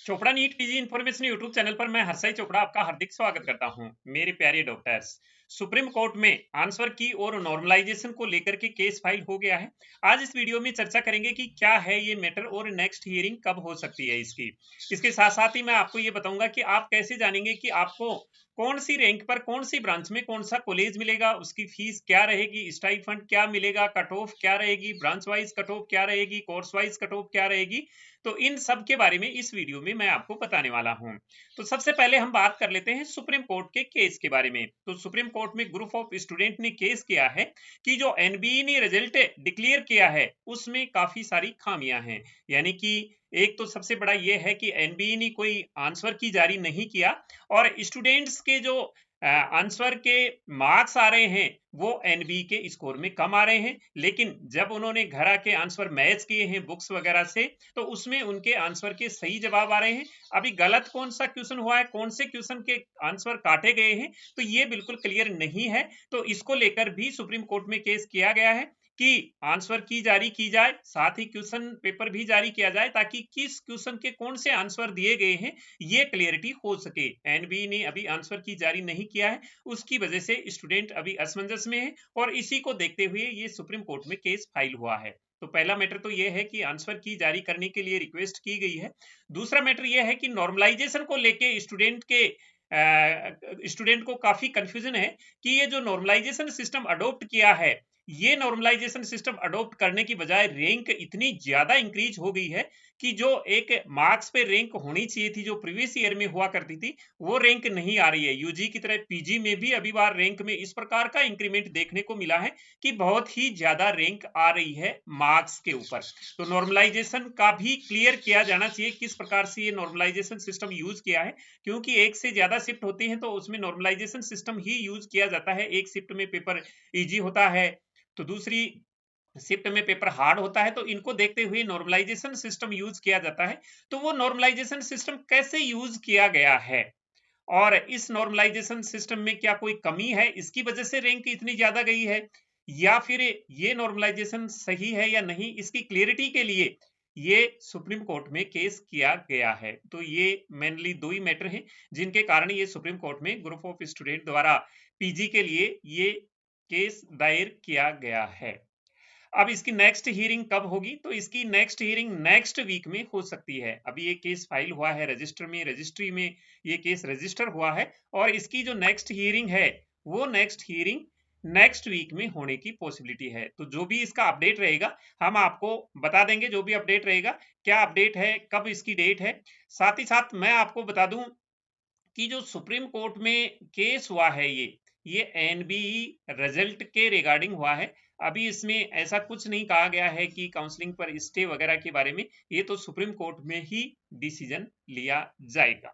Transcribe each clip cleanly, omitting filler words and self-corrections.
Chopra NEET PG information YouTube channel पर मैं हर्षाई चोपड़ा आपका हार्दिक स्वागत करता हूं। मेरे प्यारे डॉक्टर्स, सुप्रीम कोर्ट में आंसर की और नॉर्मलाइजेशन को लेकर के केस फाइल हो गया है। आज इस वीडियो में चर्चा करेंगे कि क्या है ये मैटर और नेक्स्ट हियरिंग कब हो सकती है इसकी। इसके साथ साथ ही मैं आपको ये बताऊंगा कि आप कैसे जानेंगे कि आपको कौन सी रैंक पर कौन सी ब्रांच में कौन सा कॉलेज मिलेगा, उसकी फीस क्या रहेगी, स्टाइपेंड क्या मिलेगा, कट ऑफ क्या रहेगी, ब्रांच वाइज कट ऑफ क्या रहेगी, कोर्स वाइज कट ऑफ क्या रहेगी। तो इन सब के बारे में इस वीडियो में मैं आपको बताने वाला हूं। तो सबसे पहले हम बात कर लेते हैं सुप्रीम कोर्ट के केस के बारे में। तो सुप्रीम कोर्ट में ग्रुप ऑफ स्टूडेंट ने केस किया है कि जो एनबीई ने रिजल्ट डिक्लेयर किया है उसमें काफी सारी खामियां हैं। यानी कि एक तो सबसे बड़ा यह है कि एनबीई ने कोई आंसर की जारी नहीं किया और स्टूडेंट्स के जो आंसर के मार्क्स आ रहे हैं वो एनबी के स्कोर में कम आ रहे हैं। लेकिन जब उन्होंने घर आके आंसर मैच किए हैं बुक्स वगैरह से तो उसमें उनके आंसर के सही जवाब आ रहे हैं। अभी गलत कौन सा क्वेश्चन हुआ है, कौन से क्वेश्चन के आंसर काटे गए हैं, तो ये बिल्कुल क्लियर नहीं है। तो इसको लेकर भी सुप्रीम कोर्ट में केस किया गया है कि आंसर की जारी की जाए, साथ ही क्वेश्चन पेपर भी जारी किया जाए ताकि किस क्वेश्चन के कौन से आंसर दिए गए हैं ये क्लियरिटी हो सके। एनबी ने अभी आंसर की जारी नहीं किया है, उसकी वजह से स्टूडेंट अभी असमंजस में है और इसी को देखते हुए ये सुप्रीम कोर्ट में केस फाइल हुआ है। तो पहला मैटर तो यह है कि आंसर की जारी करने के लिए रिक्वेस्ट की गई है। दूसरा मैटर यह है कि नॉर्मलाइजेशन को लेके स्टूडेंट को काफी कंफ्यूजन है कि ये जो नॉर्मलाइजेशन सिस्टम अडॉप्ट किया है, ये नॉर्मलाइजेशन सिस्टम अडॉप्ट करने की बजाय रैंक इतनी ज्यादा इंक्रीज हो गई है कि जो एक मार्क्स पे रैंक होनी चाहिए थी जो प्रीवियस ईयर में हुआ करती थी वो रैंक नहीं आ रही है। यूजी की तरह पीजी में भी अभी बार रैंक में इस प्रकार का इंक्रीमेंट देखने को मिला है कि बहुत ही ज्यादा रैंक आ रही है मार्क्स के ऊपर। तो नॉर्मलाइजेशन का भी क्लियर किया जाना चाहिए किस प्रकार से ये नॉर्मलाइजेशन सिस्टम यूज किया है, क्योंकि एक से ज्यादा शिफ्ट होती है तो उसमें नॉर्मलाइजेशन सिस्टम ही यूज किया जाता है। एक शिफ्ट में पेपर इजी होता है तो दूसरी शिफ्ट में पेपर हार्ड होता है, तो इनको देखते हुए नॉर्मलाइजेशन सिस्टम यूज किया जाता है। तो वो नॉर्मलाइजेशन सिस्टम कैसे यूज किया गया है और इस नॉर्मलाइजेशन सिस्टम में क्या कोई कमी है इसकी वजह से रैंक इतनी ज्यादा गई है, या फिर ये नॉर्मलाइजेशन सही है या नहीं, इसकी क्लियरिटी के लिए ये सुप्रीम कोर्ट में केस किया गया है। तो ये मेनली दो ही मैटर हैं जिनके कारण ये सुप्रीम कोर्ट में ग्रुप ऑफ स्टूडेंट द्वारा पीजी के लिए ये केस दायर किया गया है। अब इसकी नेक्स्ट हियरिंग कब होगी? तो इसकी नेक्स्ट हियरिंग नेक्स्ट वीक में हो सकती है। अभी ये केस फाइल हुआ है रजिस्टर में, रजिस्ट्री में ये केस रजिस्टर हुआ है और इसकी जो नेक्स्ट हियरिंग है वो नेक्स्ट हियरिंग नेक्स्ट वीक में होने की पॉसिबिलिटी है। तो जो भी इसका अपडेट रहेगा हम आपको बता देंगे। जो भी अपडेट रहेगा, क्या अपडेट है, कब इसकी डेट है। साथ ही साथ मैं आपको बता दूं कि जो सुप्रीम कोर्ट में केस हुआ है ये एनबीई रिजल्ट के रिगार्डिंग हुआ है। अभी इसमें ऐसा कुछ नहीं कहा गया है कि काउंसलिंग पर स्टे वगैरह के बारे में, ये तो सुप्रीम कोर्ट में ही डिसीजन लिया जाएगा।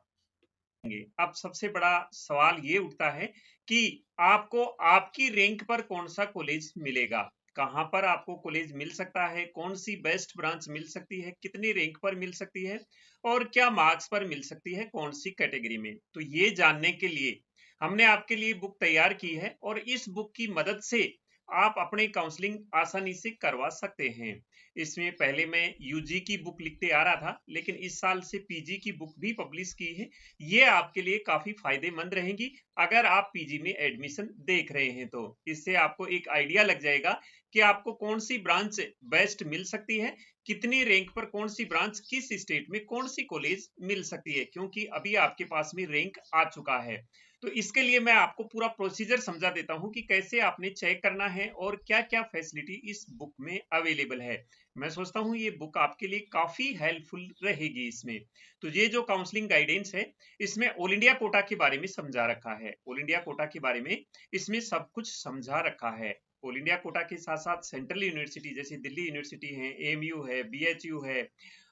अब सबसे बड़ा सवाल ये उठता है कि आपको आपकी रैंक पर कौन सा कॉलेज मिलेगा, कहां पर आपको कॉलेज मिल सकता है, कौन सी बेस्ट ब्रांच मिल सकती है, कितनी रैंक पर मिल सकती है और क्या मार्क्स पर मिल सकती है, कौन सी कैटेगरी में। तो ये जानने के लिए हमने आपके लिए बुक तैयार की है और इस बुक की मदद से आप अपने काउंसलिंग आसानी से करवा सकते हैं। इसमें पहले मैं यूजी की बुक लिखते आ रहा था, लेकिन इस साल से पीजी की बुक भी पब्लिश की है। ये आपके लिए काफी फायदेमंद रहेंगी अगर आप पीजी में एडमिशन देख रहे हैं। तो इससे आपको एक आइडिया लग जाएगा कि आपको कौन सी ब्रांच बेस्ट मिल सकती है, कितनी रैंक पर कौन सी ब्रांच किस स्टेट में कौन सी कॉलेज मिल सकती है, क्योंकि अभी आपके पास में रैंक आ चुका है। तो इसके लिए मैं आपको पूरा प्रोसीजर समझा देता हूं कि कैसे आपने चेक करना है और क्या क्या फैसिलिटी इस बुक में अवेलेबल है। मैं सोचता हूं ये बुक आपके लिए काफी हेल्पफुल रहेगी इसमें। तो ये जो काउंसलिंग गाइडेंस है इसमें ऑल इंडिया कोटा के बारे में समझा रखा है, ऑल इंडिया कोटा के बारे में इसमें सब कुछ समझा रखा है। ऑल इंडिया कोटा के साथ साथ सेंट्रल यूनिवर्सिटी जैसे दिल्ली यूनिवर्सिटी है, एएमयू है, बीएचयू है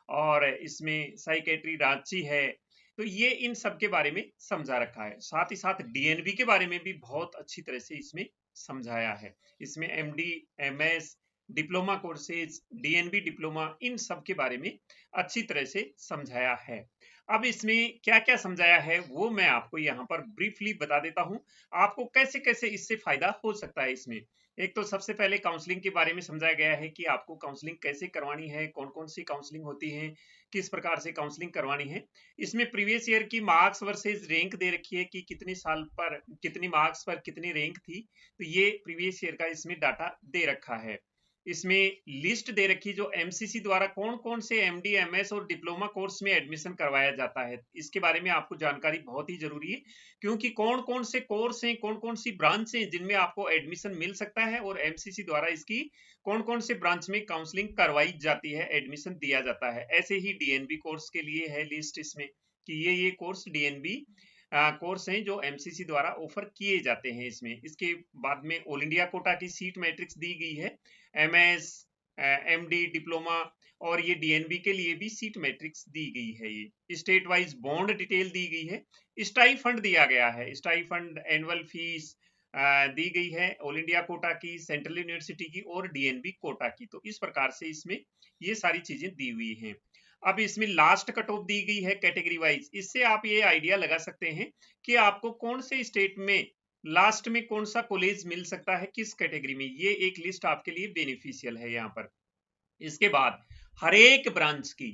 और इसमें साइकेट्री रांची है। तो ये इन सब के बारे में समझा रखा है। साथ ही साथ डीएनबी के बारे में भी बहुत अच्छी तरह से इसमें समझाया है। इसमें MD, MS, diploma courses, DNB diploma, इन सब के बारे में अच्छी तरह से समझाया है। अब इसमें क्या क्या समझाया है वो मैं आपको यहाँ पर ब्रीफली बता देता हूँ, आपको कैसे कैसे इससे फायदा हो सकता है। इसमें एक तो सबसे पहले काउंसलिंग के बारे में समझाया गया है कि आपको काउंसलिंग कैसे करवानी है, कौन कौन सी काउंसलिंग होती है, किस प्रकार से काउंसलिंग करवानी है। इसमें प्रीवियस ईयर की मार्क्स वर्सेज रैंक दे रखी है कि कितने साल पर कितनी मार्क्स पर कितनी रैंक थी, तो ये प्रीवियस ईयर का इसमें डाटा दे रखा है। इसमें लिस्ट दे रखी जो एमसीसी द्वारा कौन कौन से एमडी, एमएस और डिप्लोमा कोर्स में एडमिशन करवाया जाता है, इसके बारे में आपको जानकारी बहुत ही जरूरी है, क्योंकि कौन कौन से कोर्स हैं, कौन कौन सी ब्रांच हैं जिनमें आपको एडमिशन मिल सकता है, और एमसीसी द्वारा इसकी कौन कौन से ब्रांच में काउंसलिंग करवाई जाती है, एडमिशन दिया जाता है। ऐसे ही डीएनबी कोर्स के लिए है लिस्ट इसमें कि ये कोर्स डीएनबी कोर्स हैं जो एमसीसी द्वारा ऑफर किए जाते हैं इसमें। इसके बाद में ऑल इंडिया कोटा की सीट मैट्रिक्स दी गई है, एमएस, एमडी, डिप्लोमा, और ये डीएनबी के लिए भी सीट मैट्रिक्स दी गई है। ये स्टेट वाइज बॉन्ड डिटेल दी गई है, स्टाइफंड दिया गया है, स्टाइफंड, एनुअल फीस दी गई है ऑल इंडिया कोटा की, सेंट्रल यूनिवर्सिटी की और डीएनबी कोटा की। तो इस प्रकार से इसमें ये सारी चीजें दी हुई हैं। अब इसमें लास्ट कट ऑफ दी गई है कैटेगरी वाइज, इससे आप ये आइडिया लगा सकते हैं कि आपको कौन से स्टेट में लास्ट में कौन सा कॉलेज मिल सकता है, किस कैटेगरी में। ये एक लिस्ट आपके लिए बेनिफिशियल है यहाँ पर। इसके बाद हर एक ब्रांच की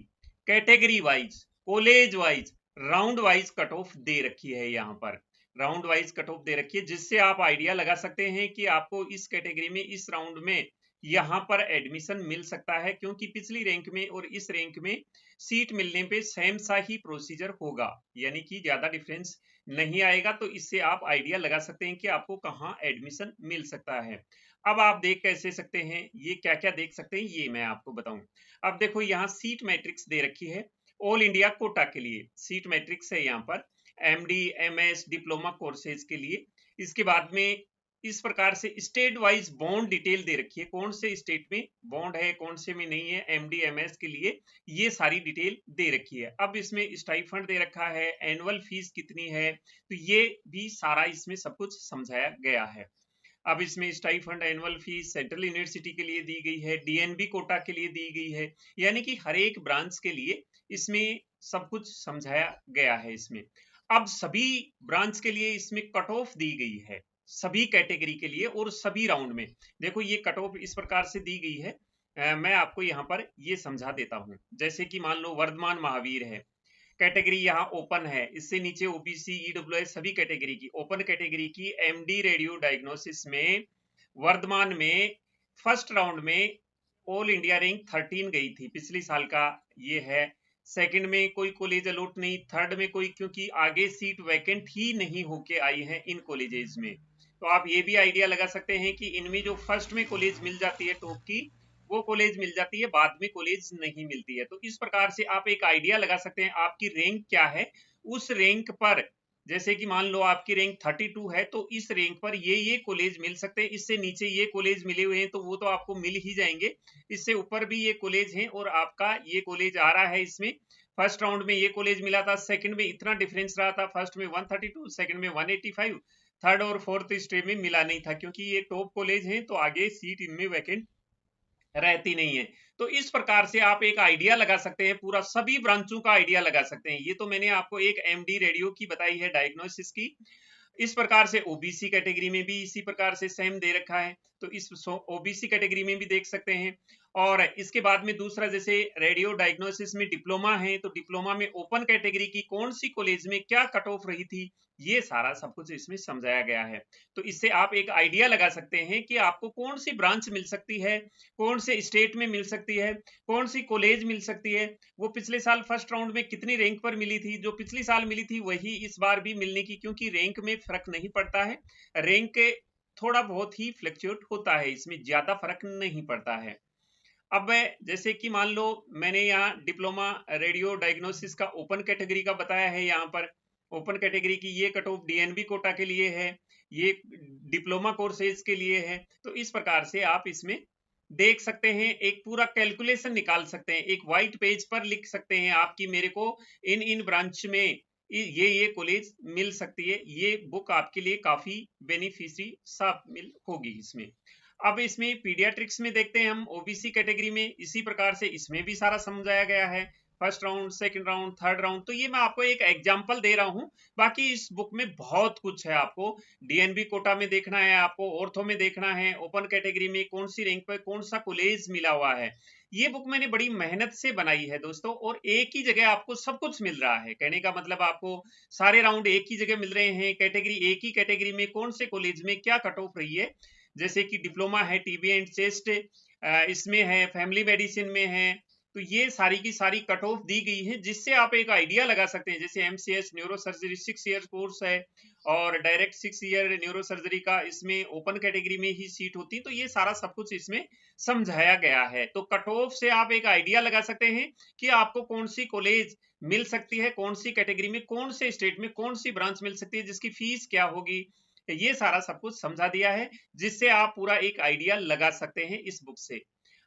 category wise, college wise, round wise cut off दे रखी है यहाँ पर, राउंड वाइज कट ऑफ दे रखी है, जिससे आप आइडिया लगा सकते हैं कि आपको इस कैटेगरी में इस राउंड में यहाँ पर एडमिशन मिल सकता है, क्योंकि पिछली रैंक में और इस रैंक में सीट मिलने पे सेम सा ही प्रोसीजर होगा, यानी कि ज्यादा डिफरेंस नहीं आएगा। तो इससे आप आइडिया लगा सकते हैं कि आपको कहाँ एडमिशन मिल सकता है। अब आप देख कैसे सकते हैं, ये क्या क्या देख सकते हैं ये मैं आपको बताऊं। अब देखो यहाँ सीट मैट्रिक्स दे रखी है ऑल इंडिया कोटा के लिए, सीट मैट्रिक्स है यहाँ पर एमडी, एमएस, डिप्लोमा कोर्सेज के लिए। इसके बाद में इस प्रकार से स्टेट वाइज बॉन्ड डिटेल दे रखी है, कौन से स्टेट में बॉन्ड है, कौन से में नहीं है, एमडी, एमएस के लिए ये सारी डिटेल दे रखी है। अब इसमें स्टाइफंड दे रखा है, एनुअल फीस कितनी है, तो ये भी सारा इसमें सब कुछ समझाया गया है। अब इसमें stipend, annual fees central university के लिए दी गई है, डीएनबी कोटा के लिए दी गई है, यानी कि हर एक ब्रांच के लिए इसमें सब कुछ समझाया गया है इसमें। अब सभी ब्रांच के लिए इसमें कट ऑफ दी गई है, सभी कैटेगरी के लिए और सभी राउंड में। देखो ये कट ऑफ इस प्रकार से दी गई है, मैं आपको यहाँ पर ये समझा देता हूँ। जैसे कि मान लो वर्धमान महावीर है, कैटेगरी यहाँ ओपन है, इससे नीचे ओबीसी, ईडब्ल्यूएस सभी कैटेगरी की, ओपन कैटेगरी की एमडी रेडियो डायग्नोसिस में वर्धमान में फर्स्ट राउंड में ऑल इंडिया रैंक 13 गई थी, पिछले साल का ये है। सेकंड में कोई कॉलेज अलॉट नहीं, थर्ड में कोई, क्योंकि आगे सीट वैकेंट ही नहीं होके आई है इन कॉलेजेस में। तो आप ये भी आइडिया लगा सकते हैं कि इनमें जो फर्स्ट में कॉलेज मिल जाती है टॉप की, वो कॉलेज मिल जाती है, बाद में कॉलेज नहीं मिलती है। तो इस प्रकार से आप एक आइडिया लगा सकते हैं आपकी रैंक क्या है, उस रैंक पर जैसे कि मान लो आपकी रैंक 32 है, तो इस रैंक पर ये कॉलेज मिल सकते हैं, इससे नीचे ये कॉलेज मिले हुए हैं तो वो तो आपको मिल ही जाएंगे, इससे ऊपर भी ये कॉलेज हैं और आपका ये कॉलेज आ रहा है। इसमें फर्स्ट राउंड में ये कॉलेज मिला था, सेकंड में इतना डिफरेंस रहा था, फर्स्ट में 132, सेकंड में 185, थर्ड और फोर्थ स्टेज में मिला नहीं था, क्योंकि ये टॉप कॉलेज हैं तो आगे सीट इनमें वैकेंट रहती नहीं है। तो इस प्रकार से आप एक आइडिया लगा सकते हैं, पूरा सभी ब्रांचों का आइडिया लगा सकते हैं। ये तो मैंने आपको एक एमडी रेडियो की बताई है डायग्नोसिस की, इस प्रकार से ओबीसी कैटेगरी में भी इसी प्रकार से सेम दे रखा है, तो इस ओबीसी कैटेगरी में भी देख सकते हैं। और इसके बाद में दूसरा, जैसे रेडियो डायग्नोसिस में डिप्लोमा है, तो डिप्लोमा में ओपन कैटेगरी की कौन सी कॉलेज में क्या कट ऑफ रही थी, ये सारा सब कुछ इसमें समझाया गया है। तो इससे आप एक आइडिया लगा सकते हैं कि आपको कौन सी ब्रांच मिल सकती है, कौन से स्टेट में मिल सकती है, कौन सी कॉलेज मिल सकती है, वो पिछले साल फर्स्ट राउंड में कितनी रैंक पर मिली थी, जो पिछली साल मिली थी वही इस बार भी मिलने की, क्योंकि रैंक में फर्क नहीं पड़ता है, रैंक थोड़ा बहुत ही फ्लक्चुएट होता है, इसमें ज्यादा फर्क नहीं पड़ता है। अब जैसे कि मान लो मैंने यहाँ डिप्लोमा रेडियो डायग्नोसिस का ओपन कैटेगरी का बताया है, यहाँ पर ओपन कैटेगरी की ये कट ऑफ डीएनबी कोटा के लिए है, ये डिप्लोमा कोर्सेज के लिए है। तो इस प्रकार से आप इसमें देख सकते हैं, एक पूरा कैलकुलेशन निकाल सकते हैं, एक व्हाइट पेज पर लिख सकते हैं आप कि मेरे को इन इन ब्रांच में ये कॉलेज मिल सकती है। ये बुक आपके लिए काफी बेनिफिशियरी साबित होगी इसमें। अब इसमें पीडियाट्रिक्स में देखते हैं हम ओबीसी कैटेगरी में, इसी प्रकार से इसमें भी सारा समझाया गया है, first round, second round, third round. तो ये मैं आपको एक एग्जांपल दे रहा हूं, बाकी इस बुक में बहुत कुछ है। आपको डीएनबी कोटा में देखना है, आपको ऑर्थो में देखना है, ओपन कैटेगरी में कौन सी रैंक पर कौन सा कॉलेज मिला हुआ है। ये बुक मैंने बड़ी मेहनत से बनाई है दोस्तों, और एक ही जगह आपको सब कुछ मिल रहा है। कहने का मतलब आपको सारे राउंड एक ही जगह मिल रहे हैं, कैटेगरी एक ही कैटेगरी में कौन से कॉलेज में क्या कट ऑफ रही है। जैसे कि डिप्लोमा है टीबी एंड चेस्ट इसमें है, फैमिली मेडिसिन में है, तो ये सारी की सारी कट ऑफ दी गई है, जिससे आप एक आइडिया लगा सकते हैं। जैसे MCS neuro surgery 6 year course है, और डायरेक्ट 6 ईयर न्यूरो सर्जरी का इसमें ओपन कैटेगरी में ही सीट होती है। तो ये सारा सब कुछ इसमें समझाया गया है। तो कट ऑफ से आप एक आइडिया लगा सकते हैं कि आपको कौन सी कॉलेज मिल सकती है, कौन सी कैटेगरी में, कौन से स्टेट में कौन सी ब्रांच मिल सकती है, जिसकी फीस क्या होगी। ये सारा सब कुछ समझा दिया है, जिससे आप पूरा एक आइडिया लगा सकते हैं इस बुक से।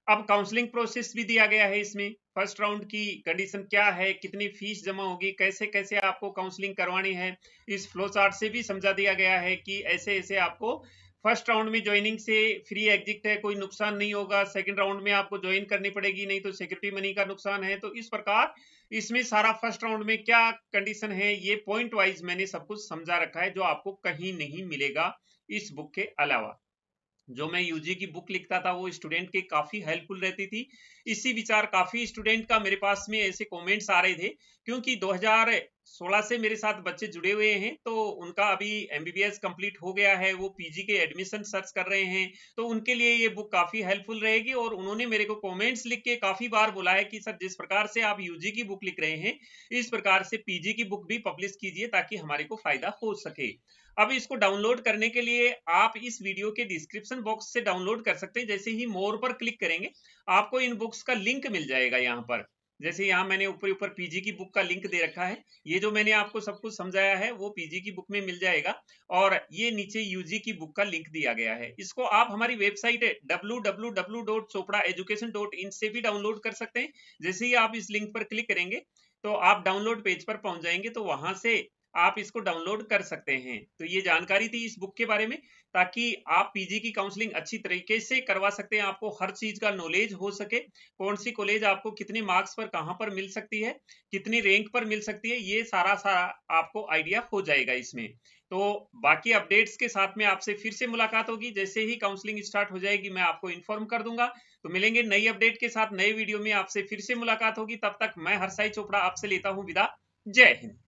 अब काउंसलिंग प्रोसेस भी दिया गया है इसमें, फर्स्ट राउंड की कंडीशन क्या है, कितनी फीस जमा होगी, कैसे कैसे आपको काउंसलिंग करवानी है, इस फ्लो चार्ट से भी समझा दिया गया है कि ऐसे ऐसे आपको फर्स्ट राउंड में ज्वाइनिंग से फ्री एग्जिट है, कोई नुकसान नहीं होगा, सेकंड राउंड में आपको ज्वाइन करनी पड़ेगी, नहीं तो सिक्योरिटी मनी का नुकसान है। तो इस प्रकार इसमें सारा फर्स्ट राउंड में क्या कंडीशन है, ये पॉइंट वाइज मैंने सब कुछ समझा रखा है, जो आपको कहीं नहीं मिलेगा इस बुक के अलावा। जो मैं यूजी की बुक लिखता था वो स्टूडेंट के काफी हेल्पफुल रहती थी। इसी विचार काफी स्टूडेंट का मेरे पास में ऐसे कमेंट्स आ रहे थे, क्योंकि 2016 से मेरे साथ बच्चे जुड़े हुए हैं, तो उनका अभी एमबीबीएस कंप्लीट हो गया है, वो पीजी के एडमिशन सर्च कर रहे हैं, तो उनके लिए ये बुक काफी हेल्पफुल रहेगी। और उन्होंने मेरे को कमेंट्स लिख के काफी बार बोला है कि सर, जिस प्रकार से आप यूजी की बुक लिख रहे हैं, इस प्रकार से पीजी की बुक भी पब्लिश कीजिए, ताकि हमारे को फायदा हो सके। अब इसको डाउनलोड करने के लिए आप इस वीडियो के डिस्क्रिप्शन बॉक्स से डाउनलोड कर सकते हैं। जैसे ही मोर पर क्लिक करेंगे, आपको इन बुक्स का लिंक मिल जाएगा यहाँ पर। जैसे यहाँ मैंने ऊपर ऊपर पीजी की बुक का लिंक दे रखा है, ये जो मैंने आपको सब कुछ समझाया है वो पीजी की बुक में मिल जाएगा, और ये नीचे यूजी की बुक का लिंक दिया गया है। इसको आप हमारी वेबसाइट www.chopraeducation.in से भी डाउनलोड कर सकते हैं। जैसे ही आप इस लिंक पर क्लिक करेंगे, तो आप डाउनलोड पेज पर पहुंच जाएंगे, तो वहां से आप इसको डाउनलोड कर सकते हैं। तो ये जानकारी थी इस बुक के बारे में, ताकि आप पीजी की काउंसलिंग अच्छी तरीके से करवा सकते हैं, आपको हर चीज का नॉलेज हो सके, कौन सी कॉलेज आपको कितने मार्क्स पर कहां पर मिल सकती है, कितनी रैंक पर मिल सकती है, ये सारा आपको आइडिया हो जाएगा इसमें। तो बाकी अपडेट्स के साथ में आपसे फिर से मुलाकात होगी। जैसे ही काउंसलिंग स्टार्ट हो जाएगी, मैं आपको इन्फॉर्म कर दूंगा। तो मिलेंगे नई अपडेट के साथ, नए वीडियो में आपसे फिर से मुलाकात होगी। तब तक मैं हर्षाई चोपड़ा आपसे लेता हूं विदा। जय हिंद।